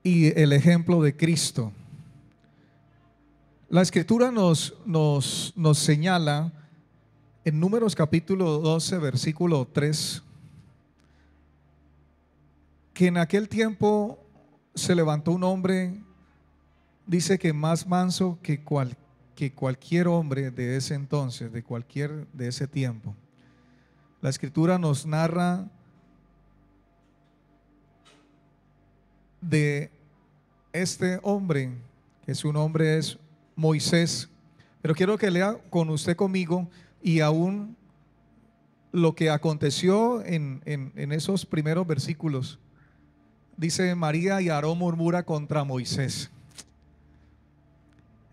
y el ejemplo de Cristo. La Escritura nos señala en Números capítulo 12, versículo 3, que en aquel tiempo se levantó un hombre, dice que más manso que cualquier hombre de ese entonces, de ese tiempo. La Escritura nos narra de este hombre, que su nombre es Moisés, pero quiero que lea con usted conmigo y aún lo que aconteció en esos primeros versículos. Dice: María y Aarón murmura contra Moisés.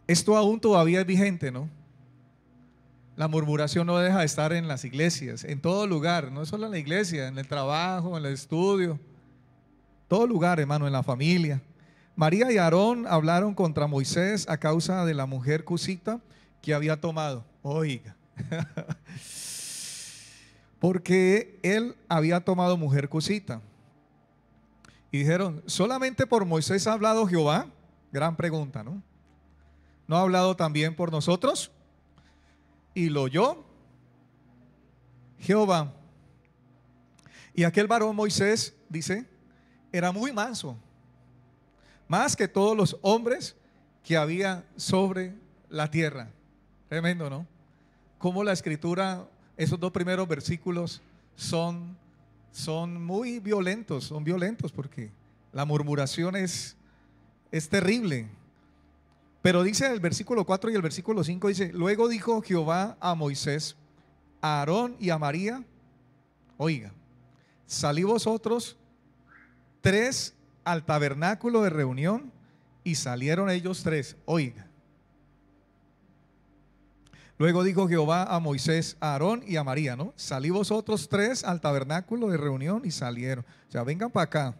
Esto aún todavía es vigente, ¿no? La murmuración no deja de estar en las iglesias, en todo lugar, no solo en la iglesia, en el trabajo, en el estudio, todo lugar, hermano, en la familia. María y Aarón hablaron contra Moisés a causa de la mujer cusita que había tomado. Oiga, porque él había tomado mujer cusita. Y dijeron: ¿solamente por Moisés ha hablado Jehová? Gran pregunta, ¿no? ¿No ha hablado también por nosotros? Y lo oyó Jehová. Y aquel varón Moisés, dice, era muy manso, más que todos los hombres que había sobre la tierra. Tremendo, ¿no? Como la Escritura, esos dos primeros versículos son muy violentos, son violentos porque la murmuración es terrible. Pero dice el versículo 4 y el versículo 5, dice: luego dijo Jehová a Moisés, a Aarón y a María: oiga, salí vosotros tres al tabernáculo de reunión. Y salieron ellos tres. Oiga. Luego dijo Jehová a Moisés, a Aarón y a María, ¿no? Salí vosotros tres al tabernáculo de reunión y salieron. O sea, vengan para acá.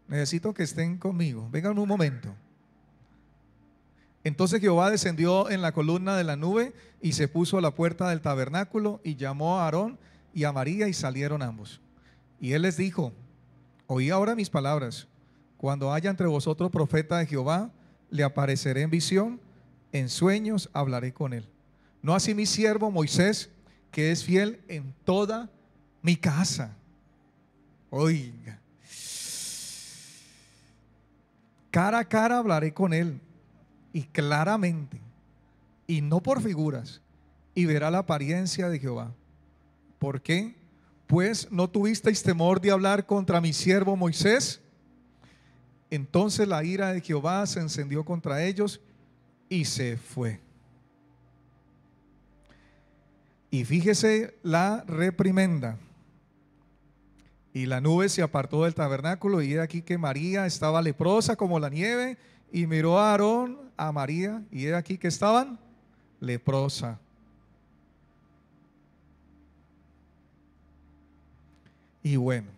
Necesito que estén conmigo. Vengan un momento. Entonces Jehová descendió en la columna de la nube y se puso a la puerta del tabernáculo y llamó a Aarón y a María y salieron ambos. Y él les dijo: oí ahora mis palabras. Cuando haya entre vosotros profeta de Jehová, le apareceré en visión, en sueños hablaré con él. No así mi siervo Moisés, que es fiel en toda mi casa. Oiga, cara a cara hablaré con él, y claramente, y no por figuras, y verá la apariencia de Jehová. ¿Por qué? Pues no tuvisteis temor de hablar contra mi siervo Moisés. Entonces la ira de Jehová se encendió contra ellos y se fue. Y fíjese la reprimenda. Y la nube se apartó del tabernáculo, y he aquí que María estaba leprosa como la nieve, y miró a Aarón, a María, y he aquí que estaban leprosa. Y bueno,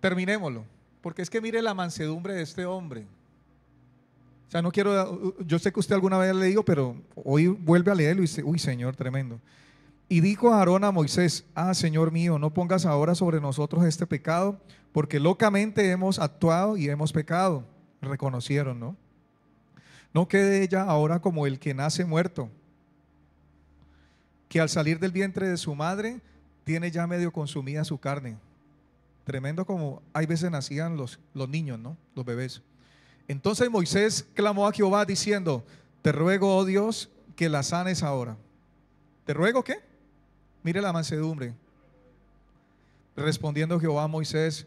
terminémoslo, porque es que mire la mansedumbre de este hombre. O sea, no quiero, yo sé que usted alguna vez ha leído, pero hoy vuelve a leerlo y dice: uy, Señor, tremendo. Y dijo a Aarón a Moisés: Señor mío, no pongas ahora sobre nosotros este pecado, porque locamente hemos actuado y hemos pecado. Reconocieron, ¿no? No quede ella ahora como el que nace muerto, que al salir del vientre de su madre tiene ya medio consumida su carne. Tremendo como hay veces nacían los niños, ¿no? Los bebés. Entonces Moisés clamó a Jehová diciendo: te ruego, oh Dios, que la sanes ahora. ¿Te ruego qué? Mire la mansedumbre. Respondiendo Jehová a Moisés: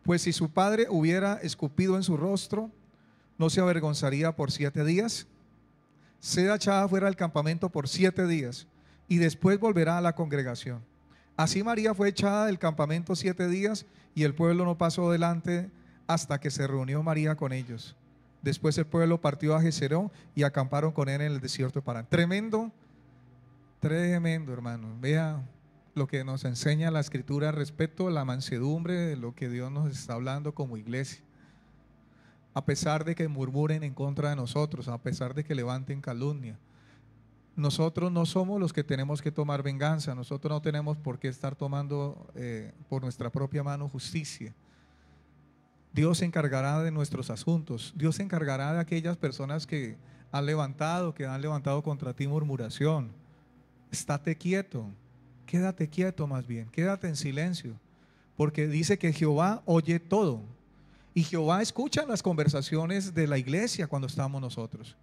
pues si su padre hubiera escupido en su rostro, ¿no se avergonzaría por 7 días? Sea echada fuera del campamento por 7 días y después volverá a la congregación. Así María fue echada del campamento 7 días y el pueblo no pasó delante hasta que se reunió María con ellos. Después el pueblo partió a Jezreel y acamparon con él en el desierto de Parán. Tremendo, tremendo, hermano. Vea lo que nos enseña la Escritura respecto a la mansedumbre de lo que Dios nos está hablando como iglesia. A pesar de que murmuren en contra de nosotros, a pesar de que levanten calumnia, nosotros no somos los que tenemos que tomar venganza, nosotros no tenemos por qué estar tomando por nuestra propia mano justicia. Dios se encargará de nuestros asuntos, Dios se encargará de aquellas personas que han levantado contra ti murmuración. Estate quieto, quédate quieto más bien, quédate en silencio, porque dice que Jehová oye todo y Jehová escucha las conversaciones de la iglesia cuando estamos nosotros.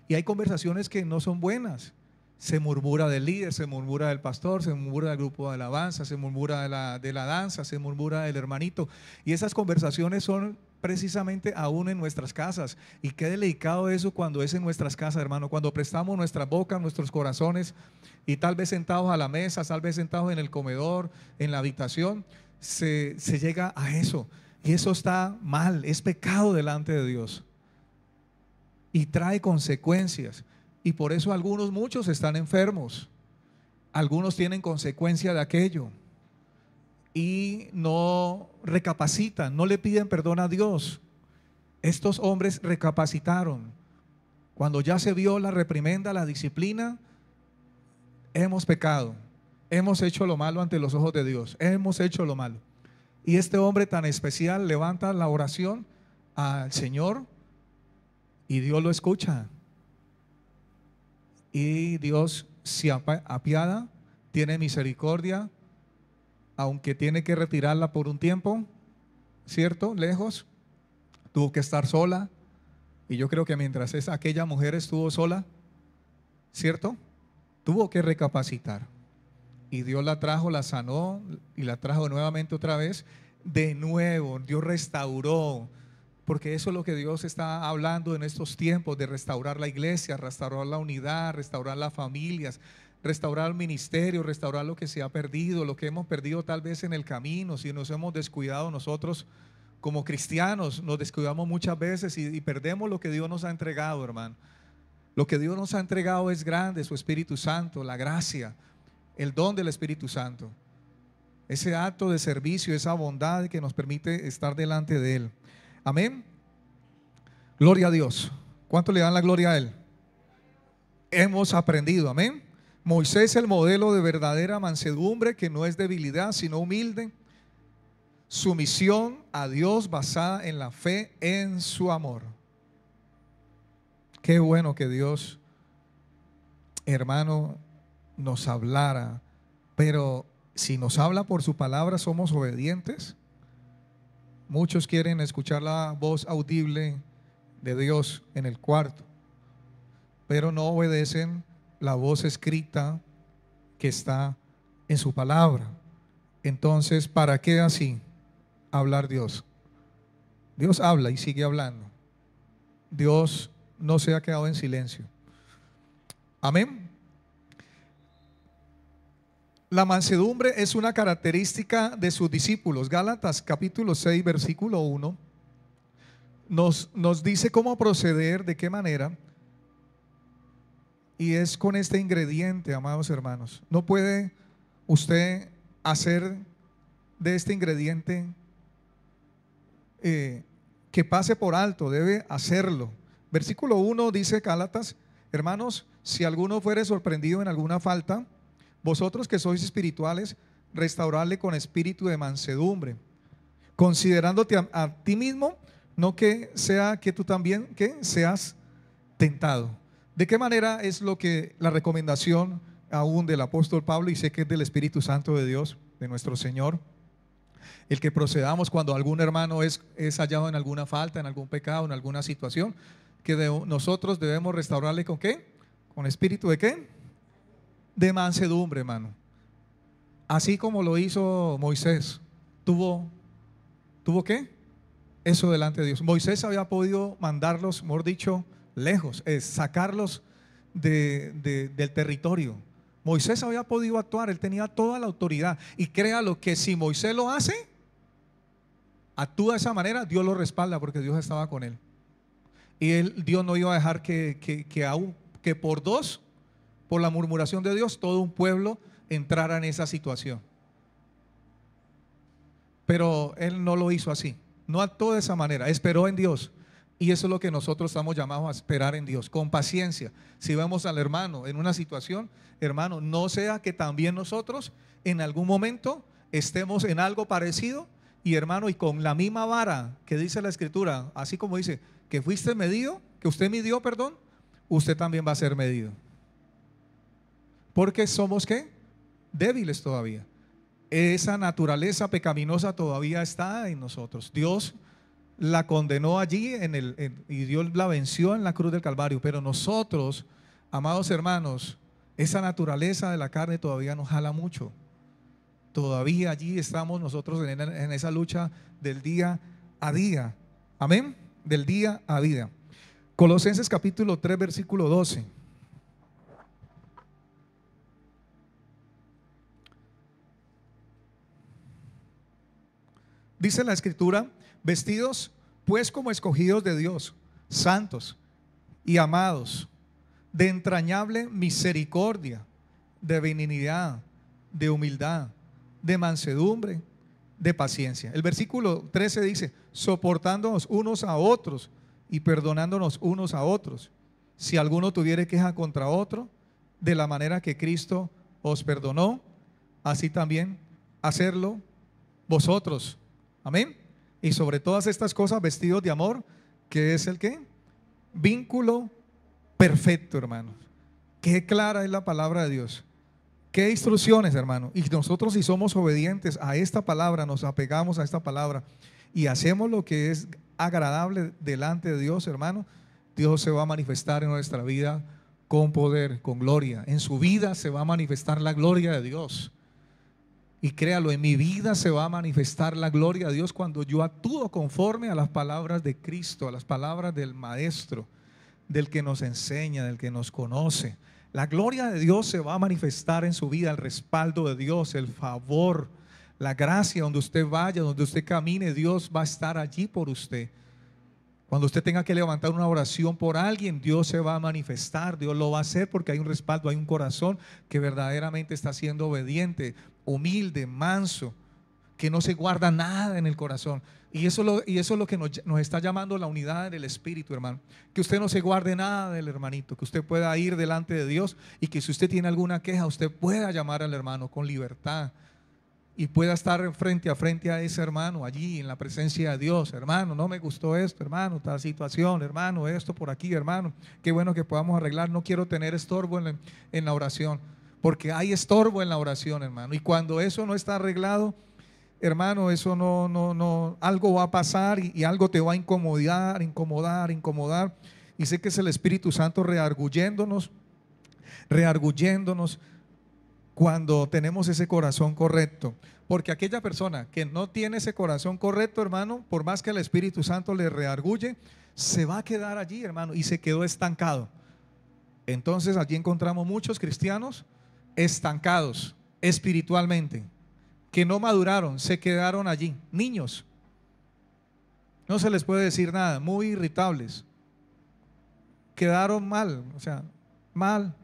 Y hay conversaciones que no son buenas. Se murmura del líder, se murmura del pastor, se murmura del grupo de alabanza, se murmura de la danza, se murmura del hermanito. Y esas conversaciones son precisamente aún en nuestras casas. Y qué delicado eso cuando es en nuestras casas, hermano. Cuando prestamos nuestra boca, nuestros corazones, y tal vez sentados a la mesa, tal vez sentados en el comedor, en la habitación, se llega a eso. Y eso está mal, es pecado delante de Dios. Y trae consecuencias. Y por eso muchos están enfermos. Algunos tienen consecuencia de aquello. Y no recapacitan, no le piden perdón a Dios. Estos hombres recapacitaron. Cuando ya se vio la reprimenda, la disciplina, hemos pecado. Hemos hecho lo malo ante los ojos de Dios. Hemos hecho lo malo. Y este hombre tan especial levanta la oración al Señor y Dios lo escucha. Y Dios se apiada, tiene misericordia, aunque tiene que retirarla por un tiempo, ¿cierto? Lejos, tuvo que estar sola. Y yo creo que mientras aquella mujer estuvo sola, ¿cierto? Tuvo que recapacitar. Y Dios la trajo, la sanó y la trajo nuevamente otra vez. De nuevo, Dios restauró. Porque eso es lo que Dios está hablando en estos tiempos, de restaurar la iglesia, restaurar la unidad, restaurar las familias, restaurar el ministerio, restaurar lo que se ha perdido, lo que hemos perdido tal vez en el camino. Si nos hemos descuidado nosotros como cristianos, nos descuidamos muchas veces y perdemos lo que Dios nos ha entregado, hermano. Lo que Dios nos ha entregado es grande, su Espíritu Santo, la gracia, el don del Espíritu Santo. Ese acto de servicio, esa bondad que nos permite estar delante de Él. Amén. Gloria a Dios. ¿Cuánto le dan la gloria a Él? Hemos aprendido, amén. Moisés, el modelo de verdadera mansedumbre, que no es debilidad, sino humilde. Sumisión a Dios basada en la fe en su amor. Qué bueno que Dios, hermano, nos hablara. Pero si nos habla por su palabra, somos obedientes. Muchos quieren escuchar la voz audible de Dios en el cuarto, pero no obedecen la voz escrita que está en su palabra. Entonces, ¿para qué así hablar Dios? Dios habla y sigue hablando. Dios no se ha quedado en silencio. Amén. La mansedumbre es una característica de sus discípulos. Gálatas capítulo 6 versículo 1 nos dice cómo proceder, de qué manera. Y es con este ingrediente, amados hermanos. No puede usted hacer de este ingrediente que pase por alto, debe hacerlo. Versículo 1 dice Gálatas: hermanos, si alguno fuere sorprendido en alguna falta, vosotros que sois espirituales, restaurarle con espíritu de mansedumbre, considerándote a ti mismo, no que sea que tú también que seas tentado. ¿De qué manera es lo que la recomendación aún del apóstol Pablo, y sé que es del Espíritu Santo de Dios, de nuestro Señor, el que procedamos cuando algún hermano es hallado en alguna falta, en algún pecado, en alguna situación, que nosotros debemos restaurarle con qué? Con espíritu de qué? De mansedumbre, hermano. Así como lo hizo Moisés. ¿Tuvo qué? Eso delante de Dios. Moisés había podido mandarlos, mejor dicho, lejos, sacarlos del territorio. Moisés había podido actuar, él tenía toda la autoridad. Y créalo que si Moisés lo hace, actúa de esa manera, Dios lo respalda porque Dios estaba con él. Y Dios no iba a dejar que por la murmuración de Dios, todo un pueblo entrara en esa situación. Pero él no lo hizo así, no actuó de esa manera, esperó en Dios. Y eso es lo que nosotros estamos llamados a esperar en Dios, con paciencia. Si vemos al hermano en una situación, hermano, no sea que también nosotros en algún momento estemos en algo parecido y hermano, y con la misma vara que dice la Escritura, así como dice, que fuiste medido, que usted midió, perdón, usted también va a ser medido. Porque somos, ¿qué? Débiles todavía. Esa naturaleza pecaminosa todavía está en nosotros. Dios la condenó allí y Dios la venció en la cruz del Calvario. Pero nosotros, amados hermanos, esa naturaleza de la carne todavía nos jala mucho. Todavía allí estamos nosotros en esa lucha del día a día. Amén. Del día a día. Colosenses capítulo 3, versículo 12. Dice la Escritura: vestidos pues como escogidos de Dios, santos y amados, de entrañable misericordia, de benignidad, de humildad, de mansedumbre, de paciencia. El versículo 13 dice: soportándonos unos a otros y perdonándonos unos a otros, si alguno tuviere queja contra otro, de la manera que Cristo os perdonó, así también hacerlo vosotros. Amén. Y sobre todas estas cosas vestidos de amor, que es el ¿qué? Vínculo perfecto, hermanos. Qué clara es la palabra de Dios. Qué instrucciones, hermano. Y nosotros, si somos obedientes a esta palabra, nos apegamos a esta palabra y hacemos lo que es agradable delante de Dios, hermano, Dios se va a manifestar en nuestra vida con poder, con gloria. En su vida se va a manifestar la gloria de Dios. Y créalo, en mi vida se va a manifestar la gloria de Dios cuando yo actúo conforme a las palabras de Cristo, a las palabras del Maestro, del que nos enseña, del que nos conoce. La gloria de Dios se va a manifestar en su vida, el respaldo de Dios, el favor, la gracia. Donde usted vaya, donde usted camine, Dios va a estar allí por usted. Cuando usted tenga que levantar una oración por alguien, Dios se va a manifestar, Dios lo va a hacer porque hay un respaldo, hay un corazón que verdaderamente está siendo obediente, humilde, manso, que no se guarda nada en el corazón. Y eso es lo que nos está llamando la unidad del Espíritu, hermano. Que usted no se guarde nada del hermanito, que usted pueda ir delante de Dios y que si usted tiene alguna queja, usted pueda llamar al hermano con libertad. Y pueda estar frente a ese hermano allí en la presencia de Dios. Hermano, no me gustó esto, hermano, tal situación, hermano, esto por aquí, hermano. Qué bueno que podamos arreglar. No quiero tener estorbo en la oración, porque hay estorbo en la oración, hermano. Y cuando eso no está arreglado, hermano, eso no, algo va a pasar y algo te va a incomodar. Y sé que es el Espíritu Santo rearguyéndonos cuando tenemos ese corazón correcto. Porque aquella persona que no tiene ese corazón correcto, hermano, por más que el Espíritu Santo le reargulle, se va a quedar allí, hermano, y se quedó estancado. Entonces allí encontramos muchos cristianos estancados espiritualmente, que no maduraron, se quedaron allí, niños. No se les puede decir nada, muy irritables. Quedaron mal, o sea, mal.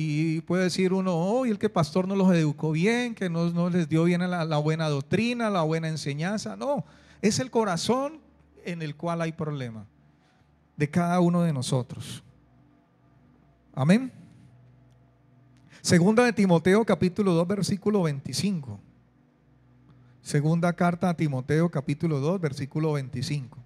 Y puede decir uno, oh, y el que pastor no los educó bien, que no les dio bien la buena doctrina, la buena enseñanza. No, es el corazón en el cual hay problema de cada uno de nosotros. Amén. Segunda de Timoteo capítulo 2 versículo 25. Segunda carta a Timoteo capítulo 2 versículo 25.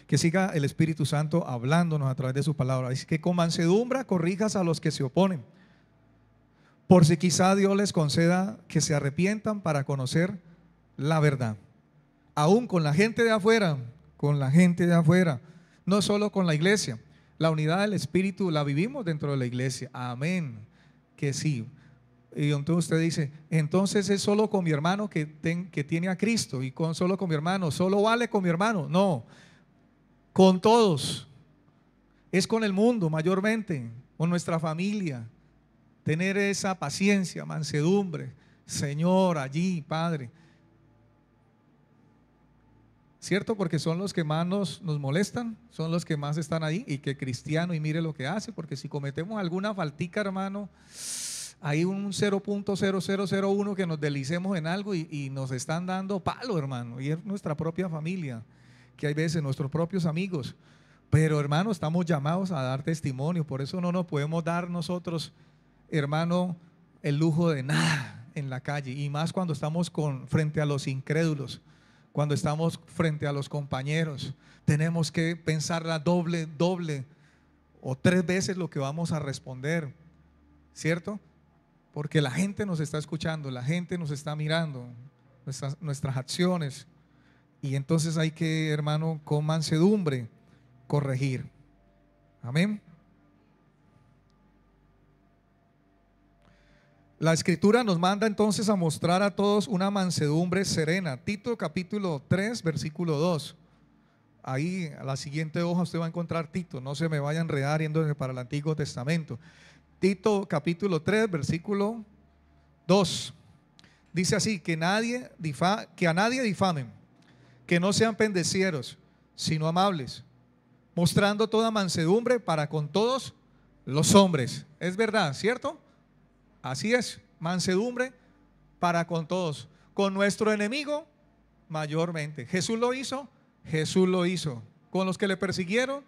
Que siga el Espíritu Santo hablándonos a través de su palabra. Dice que con mansedumbre corrijas a los que se oponen, por si quizá Dios les conceda que se arrepientan para conocer la verdad. Aún con la gente de afuera, no solo con la iglesia. La unidad del Espíritu la vivimos dentro de la iglesia. Amén. Que sí. Y entonces usted dice, entonces es solo con mi hermano que tiene a Cristo, y solo con mi hermano, solo vale con mi hermano. No. Con todos, es con el mundo mayormente, con nuestra familia, tener esa paciencia, mansedumbre, Señor, allí, Padre, ¿cierto? Porque son los que más nos molestan, son los que más están ahí, y que cristiano y mire lo que hace, porque si cometemos alguna faltica, hermano, hay un 0.0001 que nos deslicemos en algo y nos están dando palo, hermano, y es nuestra propia familia. que hay veces nuestros propios amigos. Pero hermano, estamos llamados a dar testimonio. Por eso no nos podemos dar nosotros, hermano, el lujo de nada en la calle. Y más cuando estamos frente a los incrédulos, cuando estamos frente a los compañeros. Tenemos que pensarla doble o 3 veces lo que vamos a responder, ¿cierto? Porque la gente nos está escuchando, la gente nos está mirando, nuestras acciones. Y entonces hay que, hermano, con mansedumbre corregir. Amén. La escritura nos manda entonces a mostrar a todos una mansedumbre serena. Tito capítulo 3 versículo 2. Ahí a la siguiente hoja usted va a encontrar Tito, no se me vaya a enredar yéndose para el Antiguo Testamento. Tito capítulo 3 versículo 2. Dice así: que a nadie difamen, que no sean pendecieros, sino amables, mostrando toda mansedumbre para con todos los hombres. Es verdad, ¿cierto? Así es, mansedumbre para con todos. Con nuestro enemigo, mayormente. ¿Jesús lo hizo? Jesús lo hizo. ¿Con los que le persiguieron?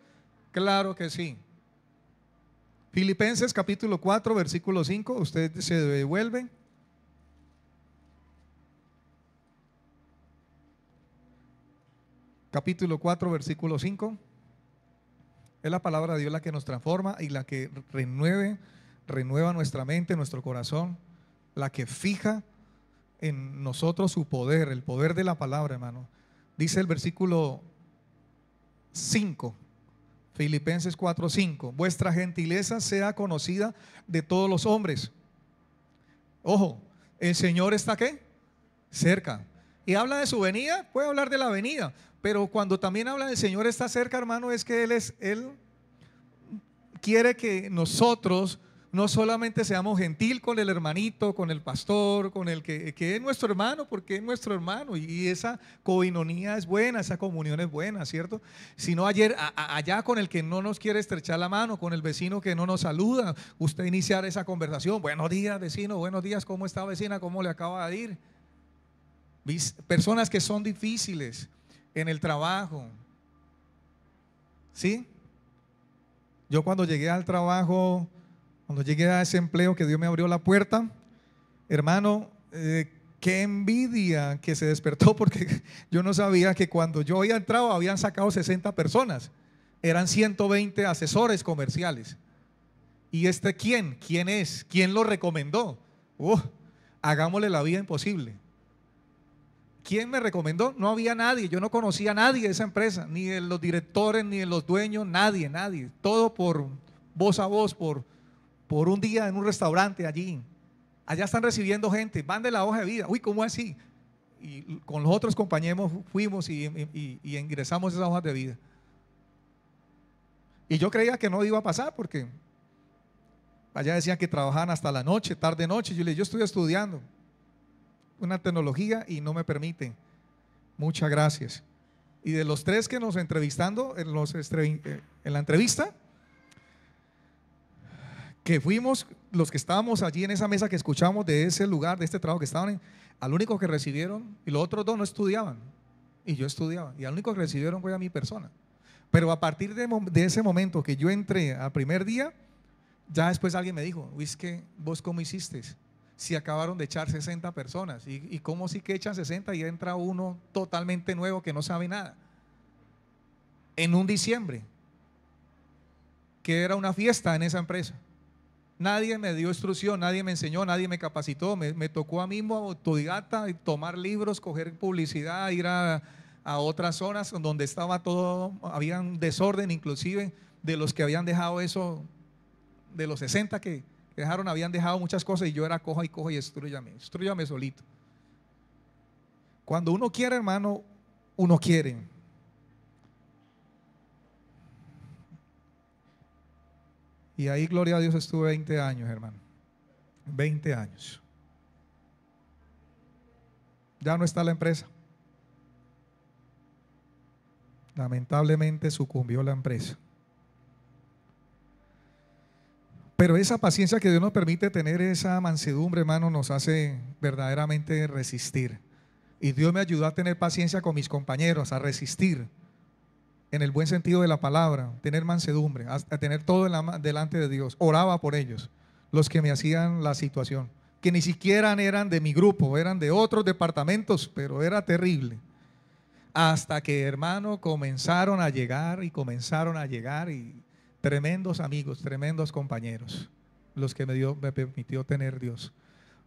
Claro que sí. Filipenses capítulo 4 versículo 5, usted se devuelve. Capítulo 4 versículo 5. Es la palabra de Dios la que nos transforma y la que renueva nuestra mente, nuestro corazón, la que fija en nosotros su poder, el poder de la palabra, hermano. Dice el versículo 5, Filipenses 4:5: vuestra gentileza sea conocida de todos los hombres. Ojo, el Señor está ¿qué? Cerca. Y habla de su venida, puede hablar de la venida, pero cuando también habla del Señor está cerca, hermano, es que Él quiere que nosotros no solamente seamos gentil con el hermanito, con el pastor, con el que es nuestro hermano, porque es nuestro hermano, y esa coinonía es buena, esa comunión es buena, ¿cierto? Sino allá con el que no nos quiere estrechar la mano, con el vecino que no nos saluda, usted iniciar esa conversación: buenos días, vecino, buenos días, ¿cómo está, vecina? ¿Cómo le acaba de ir? Personas que son difíciles en el trabajo, ¿sí? Yo cuando llegué al trabajo, cuando llegué a ese empleo que Dios me abrió la puerta, hermano, qué envidia que se despertó, porque yo no sabía que cuando yo había entrado habían sacado 60 personas, eran 120 asesores comerciales. ¿Y quién es? ¿Quién lo recomendó? Hagámosle la vida imposible. ¿Quién me recomendó? No había nadie, yo no conocía a nadie de esa empresa, ni de los directores, ni de los dueños, nadie. Todo por voz a voz, por un día en un restaurante allí. Allá están recibiendo gente, van de la hoja de vida. Uy, ¿cómo así? Y con los otros compañeros fuimos y ingresamos esas hojas de vida. Y yo creía que no iba a pasar, porque allá decían que trabajaban hasta la noche, tarde noche. Yo le dije: yo estoy estudiando una tecnología y no me permiten. Muchas gracias. Y de los 3 que nos entrevistando en la entrevista, que fuimos los que estábamos allí en esa mesa que escuchamos de ese lugar, de este trabajo que estaban al único que recibieron, y los otros 2 no estudiaban, y yo estudiaba, y al único que recibieron fue a mi persona. Pero a partir de ese momento que yo entré al primer día, ya después alguien me dijo: es que vos cómo hiciste, si acabaron de echar 60 personas, y cómo sí que echan 60 y entra uno totalmente nuevo que no sabe nada, en un diciembre, que era una fiesta en esa empresa. Nadie me dio instrucción, nadie me enseñó, nadie me capacitó. Me tocó a mí mismo autodidacta, tomar libros, coger publicidad, ir a otras zonas donde estaba todo, había un desorden, inclusive de los que habían dejado eso, de los 60 que dejaron, habían dejado muchas cosas, y yo era coja y instrúyame solito. Cuando uno quiere, hermano, uno quiere. Y ahí, gloria a Dios, estuve 20 años, hermano. 20 años. Ya no está la empresa. Lamentablemente sucumbió la empresa. Pero esa paciencia que Dios nos permite tener, esa mansedumbre, hermano, nos hace verdaderamente resistir. Y Dios me ayudó a tener paciencia con mis compañeros, a resistir. en el buen sentido de la palabra, tener mansedumbre, a tener todo delante de Dios. Oraba por ellos, los que me hacían la situación, que ni siquiera eran de mi grupo, eran de otros departamentos, pero era terrible. Hasta que, hermano, comenzaron a llegar y tremendos amigos, tremendos compañeros, los que me permitió tener Dios.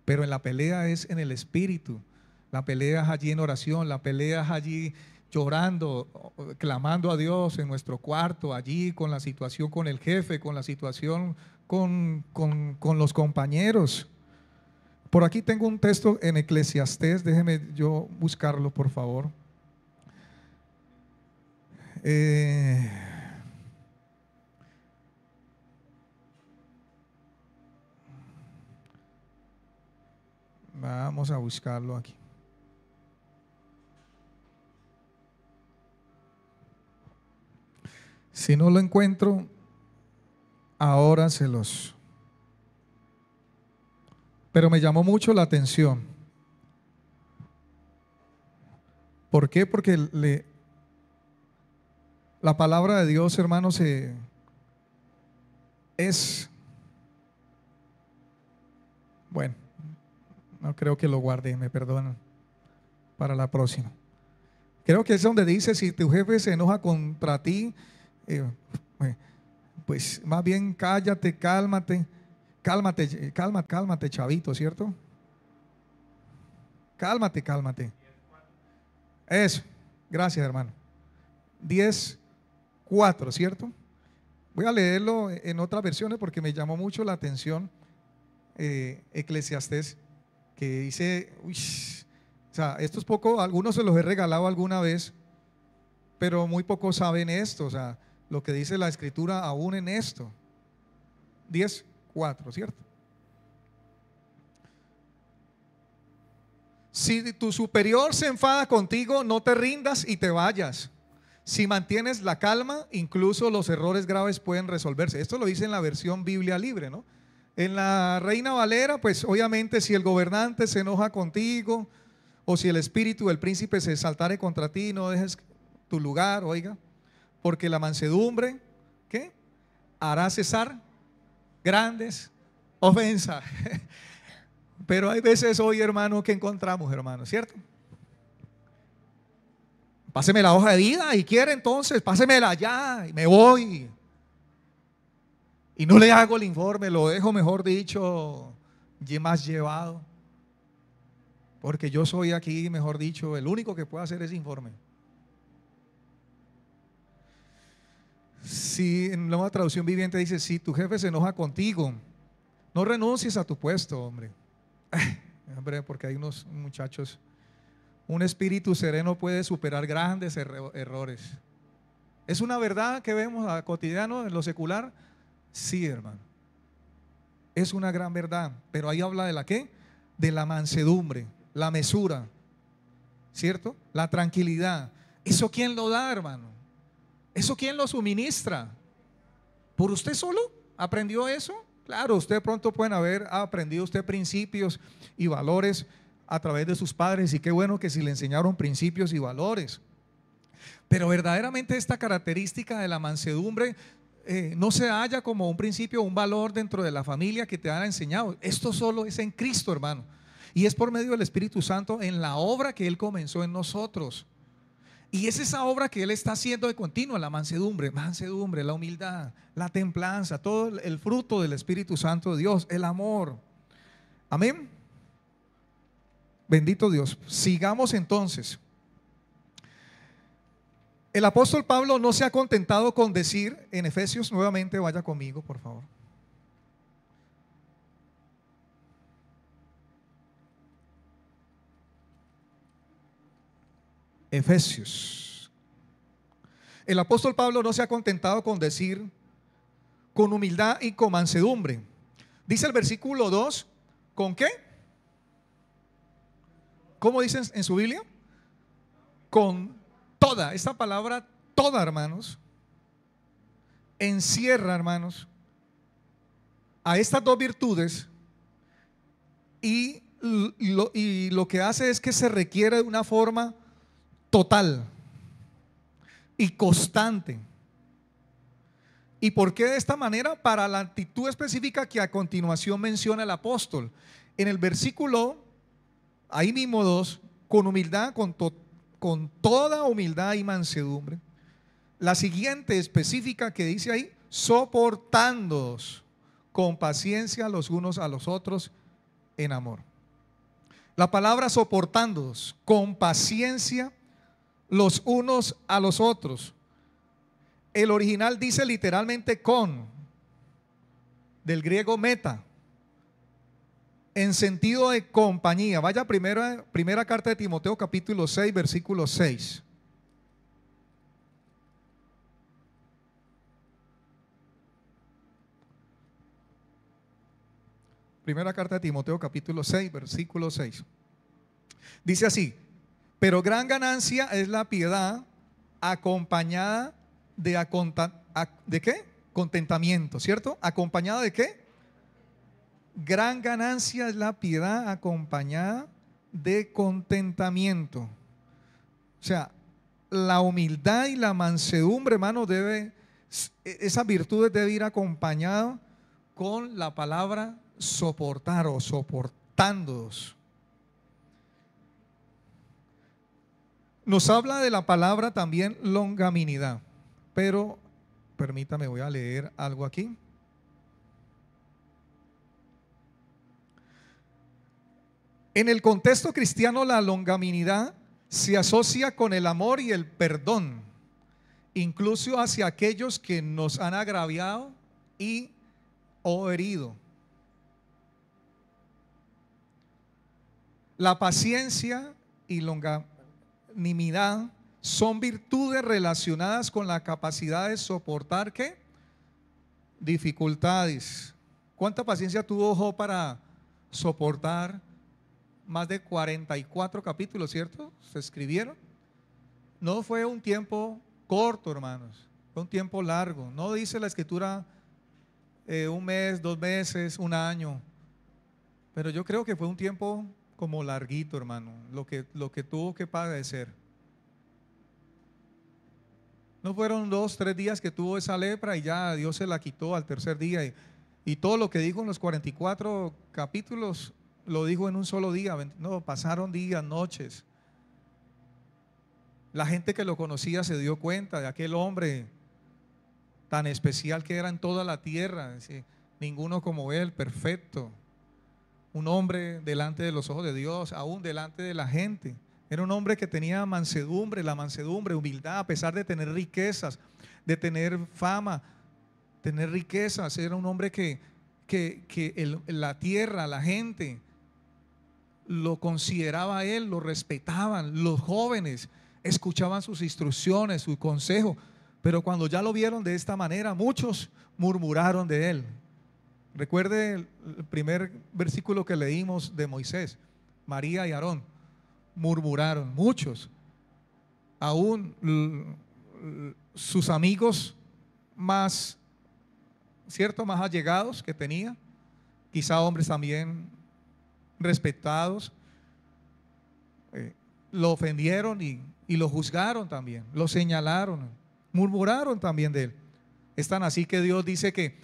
Pero en la pelea es en el espíritu, la pelea es allí en oración, la pelea es allí llorando, clamando a Dios en nuestro cuarto, allí con la situación con el jefe, con la situación con los compañeros. Por aquí tengo un texto en Eclesiastés, déjeme yo buscarlo, por favor. Vamos a buscarlo aquí. Si no lo encuentro, ahora Pero me llamó mucho la atención. ¿Por qué? Porque la palabra de Dios, hermanos, bueno, no creo que lo guarde, me perdonan, para la próxima. Creo que es donde dice, si tu jefe se enoja contra ti, pues más bien cállate, cálmate, chavito, ¿cierto? Cálmate. Eso, gracias, hermano. 10:4, ¿cierto? Voy a leerlo en otras versiones porque me llamó mucho la atención. Eclesiastés, que dice, o sea, esto es poco, algunos se los he regalado alguna vez, pero muy pocos saben esto, o sea, lo que dice la escritura aún en esto. 10:4, ¿cierto? Si tu superior se enfada contigo, no te rindas y te vayas. Si mantienes la calma, incluso los errores graves pueden resolverse. Esto lo dice en la versión Biblia Libre, ¿no? En la Reina Valera, pues obviamente si el gobernante se enoja contigo, o si el espíritu del príncipe se saltare contra ti, no dejes tu lugar, oiga, porque la mansedumbre, ¿qué? Hará cesar grandes ofensas. Pero hay veces hoy, hermano, que encontramos, hermano, ¿cierto? Páseme la hoja de vida y quiere, entonces pásemela ya y me voy. Y no le hago el informe, lo dejo, mejor dicho, más llevado. Porque yo soy aquí, mejor dicho, el único que puede hacer ese informe. Si en la nueva traducción viviente dice, si tu jefe se enoja contigo, no renuncies a tu puesto, hombre. Hombre, porque hay unos muchachos, un espíritu sereno puede superar grandes errores. ¿Es una verdad que vemos a cotidiano en lo secular? Sí, hermano. Es una gran verdad, pero ahí habla de la ¿qué? De la mansedumbre, la mesura, ¿cierto? La tranquilidad. ¿Eso quién lo da, hermano? ¿Eso quién lo suministra? ¿Por usted solo aprendió eso? Claro, usted pronto pueden haber aprendido usted principios y valores a través de sus padres, y qué bueno que si le enseñaron principios y valores. Pero verdaderamente esta característica de la mansedumbre no se halla como un principio, un valor dentro de la familia que te han enseñado. Esto solo es en Cristo, hermano, y es por medio del Espíritu Santo en la obra que Él comenzó en nosotros. Y es esa obra que Él está haciendo de continuo, la mansedumbre, la humildad, la templanza, todo el fruto del Espíritu Santo de Dios, el amor. Amén. Bendito Dios. Sigamos entonces. El apóstol Pablo no se ha contentado con decir en Efesios, nuevamente vaya conmigo, por favor. Efesios. El apóstol Pablo no se ha contentado con decir con humildad y con mansedumbre. Dice el versículo 2, ¿con qué? ¿Cómo dicen en su Biblia? Con toda. Esta palabra toda, hermanos, encierra, hermanos, a estas dos virtudes, y lo que hace es que se requiere de una forma total. y constante. ¿Y por qué de esta manera? Para la actitud específica que a continuación menciona el apóstol. En el versículo, ahí mismo 2, con humildad, con toda humildad y mansedumbre. La siguiente específica que dice ahí, soportándoos con paciencia los unos a los otros en amor. La palabra soportándoos con paciencia los unos a los otros. El original dice literalmente con, del griego meta, en sentido de compañía. Vaya primera carta de Timoteo capítulo 6, versículo 6. Primera carta de Timoteo capítulo 6, versículo 6. Dice así: pero gran ganancia es la piedad acompañada ¿de qué? Contentamiento, ¿cierto? ¿Acompañada de qué? Gran ganancia es la piedad acompañada de contentamiento. O sea, la humildad y la mansedumbre, hermano, esas virtudes deben ir acompañadas con la palabra soportar o soportándoos. Nos habla de la palabra también longanimidad, pero permítame, voy a leer algo aquí. En el contexto cristiano, la longanimidad se asocia con el amor y el perdón, incluso hacia aquellos que nos han agraviado y o herido. La paciencia y longanimidad son virtudes relacionadas con la capacidad de soportar ¿qué? Dificultades. ¿Cuánta paciencia tuvo Job para soportar más de 44 capítulos, cierto? Se escribieron. No fue un tiempo corto, hermanos, fue un tiempo largo. No dice la escritura un mes, 2 meses, un año, pero yo creo que fue un tiempo como larguito, hermano, lo que tuvo que padecer. No fueron 2, 3 días que tuvo esa lepra y ya Dios se la quitó al tercer día, y todo lo que dijo en los 44 capítulos lo dijo en un solo día. No, pasaron días, noches. La gente que lo conocía se dio cuenta de aquel hombre tan especial que era en toda la tierra. Ninguno como él, perfecto. Un hombre delante de los ojos de Dios, aún delante de la gente. Era un hombre que tenía mansedumbre, la mansedumbre, humildad, a pesar de tener riquezas, de tener fama, tener riquezas. Era un hombre que la tierra, la gente lo consideraba a él, lo respetaban. Los jóvenes escuchaban sus instrucciones, su consejo. Pero cuando ya lo vieron de esta manera, muchos murmuraron de él. Recuerde el primer versículo que leímos de Moisés. María y Aarón murmuraron, muchos. Aún sus amigos más, ¿cierto?, más allegados que tenía, quizá hombres también respetados, lo ofendieron y lo juzgaron también, lo señalaron, murmuraron también de él. Es tan así que Dios dice que